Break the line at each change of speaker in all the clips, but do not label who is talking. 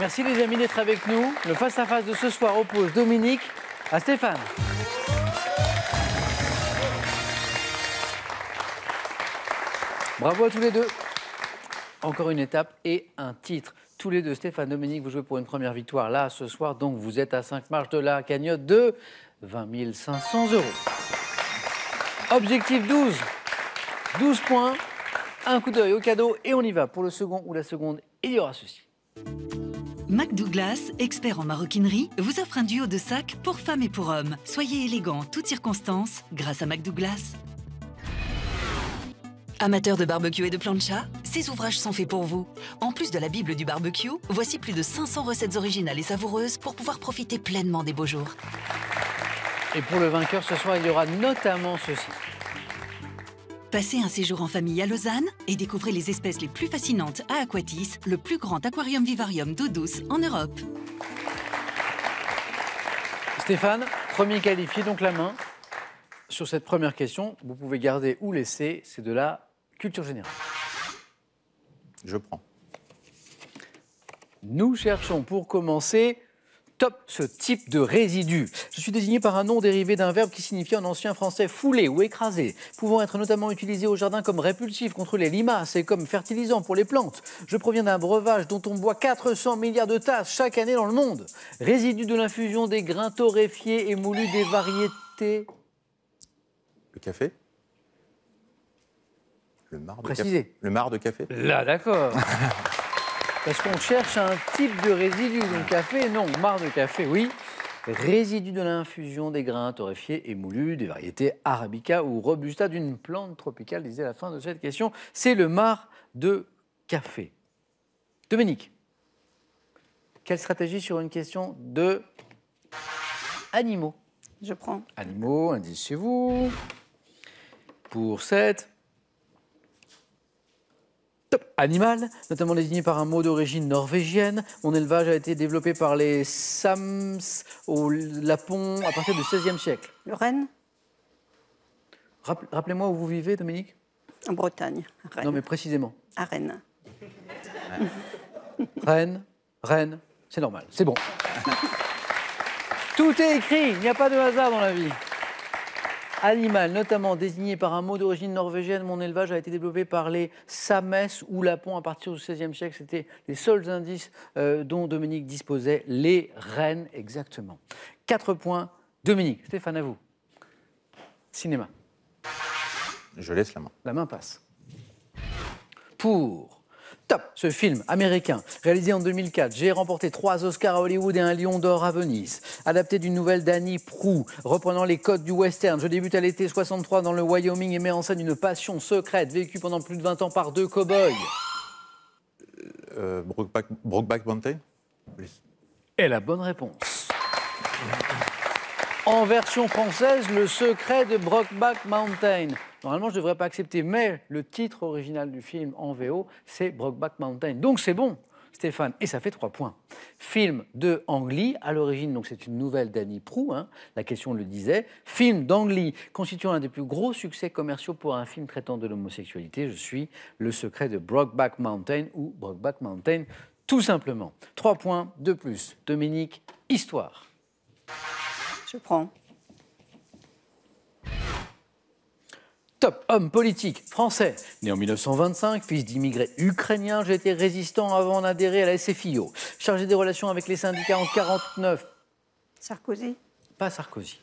Merci les amis d'être avec nous. Le face-à-face de ce soir oppose Dominique à Stéphane. Bravo à tous les deux. Encore une étape et un titre. Tous les deux, Stéphane, Dominique, vous jouez pour une première victoire là ce soir. Donc vous êtes à 5 marches de la cagnotte de 20 500 €. Objectif 12. 12 points. Un coup d'œil au cadeau et on y va. Pour le second ou la seconde, il y aura ceci.
McDouglas, expert en maroquinerie, vous offre un duo de sacs pour femmes et pour hommes. Soyez élégants en toutes circonstances grâce à McDouglas. Amateurs de barbecue et de plancha, ces ouvrages sont faits pour vous. En plus de la Bible du barbecue, voici plus de 500 recettes originales et savoureuses pour pouvoir profiter pleinement des beaux jours.
Et pour le vainqueur ce soir, il y aura notamment ceci.
Passez un séjour en famille à Lausanne et découvrez les espèces les plus fascinantes à Aquatis, le plus grand aquarium-vivarium d'eau douce en Europe.
Stéphane, premier qualifié, donc la main. Sur cette première question, vous pouvez garder ou laisser, c'est de la culture générale.
Je prends.
Nous cherchons pour commencer, top, ce type de résidu. Je suis désigné par un nom dérivé d'un verbe qui signifie en ancien français fouler ou écraser, pouvant être notamment utilisé au jardin comme répulsif contre les limaces et comme fertilisant pour les plantes. Je proviens d'un breuvage dont on boit 400 milliards de tasses chaque année dans le monde. Résidu de l'infusion des grains torréfiés et moulus des variétés...
Le café? Le marc de
Précisé.
café. Le marc de café?
Là, d'accord. Parce qu'on cherche un type de résidu. Donc café, non. Marc de café, oui. Résidu de l'infusion des grains torréfiés et moulus des variétés Arabica ou Robusta d'une plante tropicale, disait la fin de cette question. C'est le marc de café. Dominique, quelle stratégie sur une question de animaux?
Je prends.
Animaux, indice chez vous. Pour 7. Top. Animal, notamment désigné par un mot d'origine norvégienne. Mon élevage a été développé par les Sams au Lapon à partir du XVIe siècle.
Le renne?
Rappelez-moi où vous vivez, Dominique?
En Bretagne. À Rennes.
Non, mais précisément.
À Rennes.
Rennes, Rennes, c'est normal, c'est bon. Tout est écrit, il n'y a pas de hasard dans la vie. Animal, notamment désigné par un mot d'origine norvégienne, mon élevage a été développé par les Sames ou Lapons à partir du XVIe siècle. C'était les seuls indices dont Dominique disposait, les rennes exactement. 4 points, Dominique. Stéphane, à vous. Cinéma.
Je laisse la main.
La main passe. Pour top, ce film américain, réalisé en 2004, j'ai remporté 3 Oscars à Hollywood et un Lion d'Or à Venise. Adapté d'une nouvelle d'Annie Proulx, reprenant les codes du western. Je débute à l'été 63 dans le Wyoming et mets en scène une passion secrète vécue pendant plus de 20 ans par 2 cow-boys.
Brokeback Mountain?
Et la bonne réponse. En version française, Le secret de Brokeback Mountain. Normalement, je ne devrais pas accepter, mais le titre original du film en VO, c'est Brokeback Mountain. Donc c'est bon, Stéphane, et ça fait 3 points. Film de Ang Lee, à l'origine, donc c'est une nouvelle d'Annie Proulx, hein, la question le disait. Film d'Ang Lee, constituant un des plus gros succès commerciaux pour un film traitant de l'homosexualité. Je suis Le secret de Brokeback Mountain, ou Brokeback Mountain, tout simplement. 3 points de plus. Dominique, histoire.
Je prends.
Top, homme politique français, né en 1925, fils d'immigrés ukrainiens, j'ai été résistant avant d'adhérer à la SFIO. Chargé des relations avec les syndicats en 1949.
Sarkozy?
Pas Sarkozy.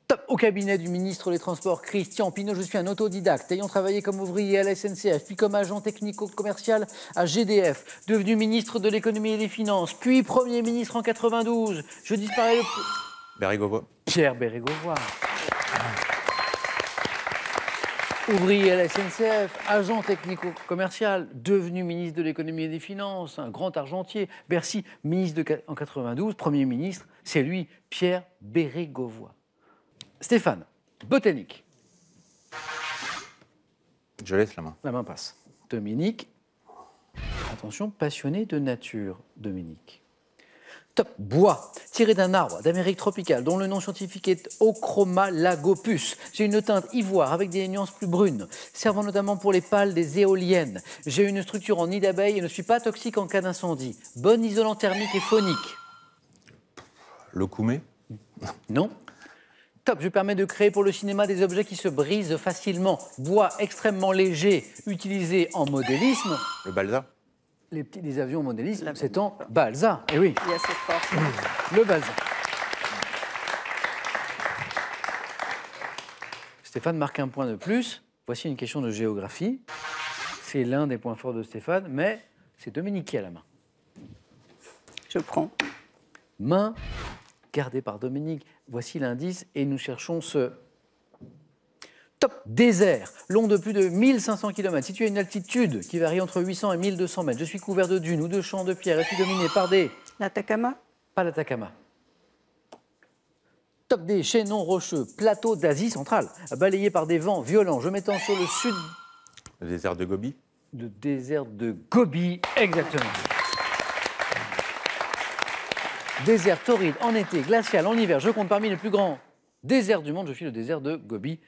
Top, au cabinet du ministre des Transports, Christian Pineau, je suis un autodidacte, ayant travaillé comme ouvrier à la SNCF, puis comme agent technico-commercial à GDF, devenu ministre de l'économie et des finances, puis Premier ministre en 92. Je disparais le...
Bérégovoy.
Pierre Bérégovoy. Ouvrier à la SNCF, agent technico-commercial, devenu ministre de l'économie et des finances, un grand argentier. Bercy, ministre en 92, Premier ministre, c'est lui, Pierre Bérégovoy. Stéphane, botanique.
Je laisse la main.
La main passe. Dominique, attention, passionné de nature, Dominique. Top. Bois, tiré d'un arbre d'Amérique tropicale dont le nom scientifique est Ochromalagopus. J'ai une teinte ivoire avec des nuances plus brunes, servant notamment pour les pales des éoliennes. J'ai une structure en nid d'abeille et ne suis pas toxique en cas d'incendie. Bon isolant thermique et phonique.
Le koumé.
Non. Top, je permets de créer pour le cinéma des objets qui se brisent facilement. Bois extrêmement léger, utilisé en modélisme.
Le balsa.
Les avions en modélisme, c'est en balsa. Eh oui,
Il est assez fort.
le balsa. Stéphane marque un point de plus. Voici une question de géographie. C'est l'un des points forts de Stéphane, mais c'est Dominique qui a la main.
Je prends.
Main gardée par Dominique. Voici l'indice et nous cherchons ce top désert, long de plus de 1500 km, situé à une altitude qui varie entre 800 et 1200 mètres. Je suis couvert de dunes ou de champs de pierre et suis dominé par des...
L'Atacama.
Pas l'Atacama. Top des chaînons rocheux, plateaux d'Asie centrale, balayés par des vents violents. Je m'étends sur le sud.
Le désert de Gobi.
Le désert de Gobi, exactement. Désert torride en été, glacial en hiver. Je compte parmi les plus grands déserts du monde. Je suis le désert de Gobi.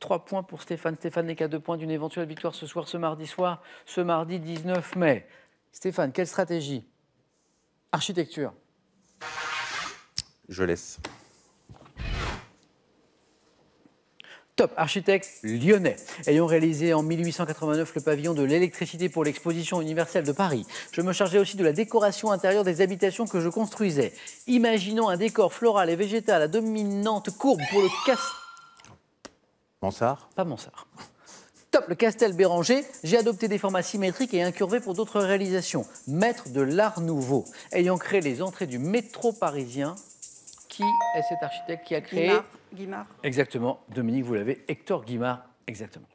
3 points pour Stéphane. Stéphane n'est qu'à 2 points d'une éventuelle victoire ce soir, ce mardi 19 mai. Stéphane, quelle stratégie? Architecture.
Je laisse.
Top, architecte lyonnais, ayant réalisé en 1889 le pavillon de l'électricité pour l'exposition universelle de Paris. Je me chargeais aussi de la décoration intérieure des habitations que je construisais. Imaginons un décor floral et végétal à dominante courbe pour le castel...
Mansart.
Pas Mansart. Top, le Castel Béranger. J'ai adopté des formats symétriques et incurvés pour d'autres réalisations. Maître de l'art nouveau, ayant créé les entrées du métro parisien. Qui est cet architecte qui a créé...
Guimard.
Exactement, Dominique, vous l'avez, Hector Guimard, exactement.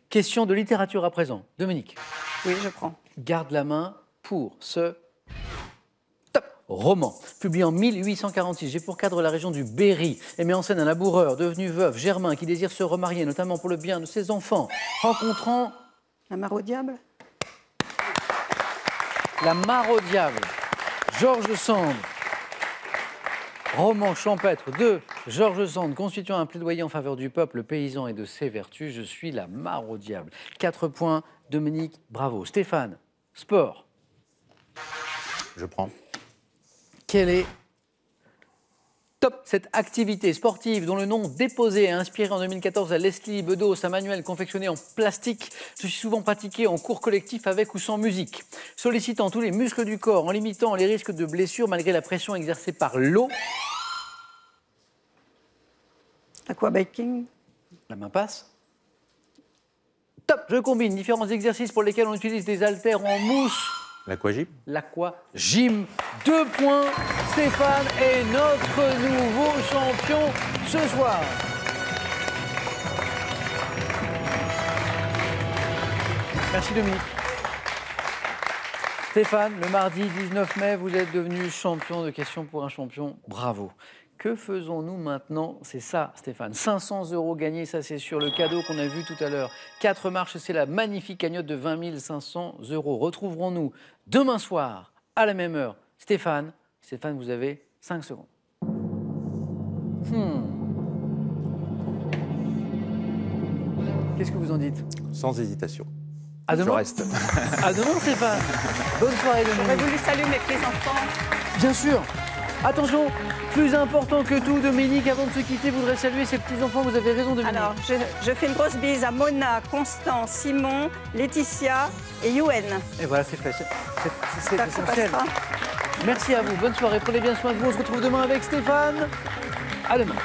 Question de littérature à présent. Dominique.
Oui, je prends.
Garde la main pour ce top roman. Publié en 1846, j'ai pour cadre la région du Berry et met en scène un laboureur devenu veuf, Germain, qui désire se remarier, notamment pour le bien de ses enfants, rencontrant...
La mare au diable.
La mare au diable, Georges Sand. Roman champêtre de Georges Sand, constituant un plaidoyer en faveur du peuple paysan et de ses vertus. Je suis la mare au diable. 4 points, Dominique, bravo. Stéphane, sport.
Je prends.
Quelle est top cette activité sportive dont le nom déposé et inspiré en 2014 à Leslie Bedos, un manuel confectionné en plastique. Je suis souvent pratiqué en cours collectif avec ou sans musique, sollicitant tous les muscles du corps, en limitant les risques de blessures malgré la pression exercée par l'eau.
Aquabiking.
La main passe. Top, je combine différents exercices pour lesquels on utilise des haltères en mousse.
L'aquagym.
L'aquagym. 2 points. Stéphane est notre nouveau champion ce soir. Merci Dominique. Stéphane, le mardi 19 mai, vous êtes devenu champion de questions pour un champion. Bravo. Que faisons-nous maintenant? C'est ça, Stéphane. 500 € gagnés, ça c'est sur le cadeau qu'on a vu tout à l'heure. 4 marches, c'est la magnifique cagnotte de 20 500 €. Retrouverons-nous demain soir, à la même heure. Stéphane, vous avez 5 secondes. Qu'est-ce que vous en dites?
Sans hésitation.
À demain.
Je reste.
À demain, Stéphane. Bonne soirée,
J'aurais
Dominique.
voulu saluer mes petits-enfants.
Bien sûr. Attention, plus important que tout, Dominique, avant de se quitter, voudrait saluer ses petits-enfants. Vous avez raison, Dominique.
Alors, je fais une grosse bise à Mona, Constant, Simon, Laetitia et Youen.
Et voilà, c'est fait. C'est
Ça, ça
essentiel.
passera.
Merci à vous. Bonne soirée. Prenez bien soin de vous. On se retrouve demain avec Stéphane. À demain.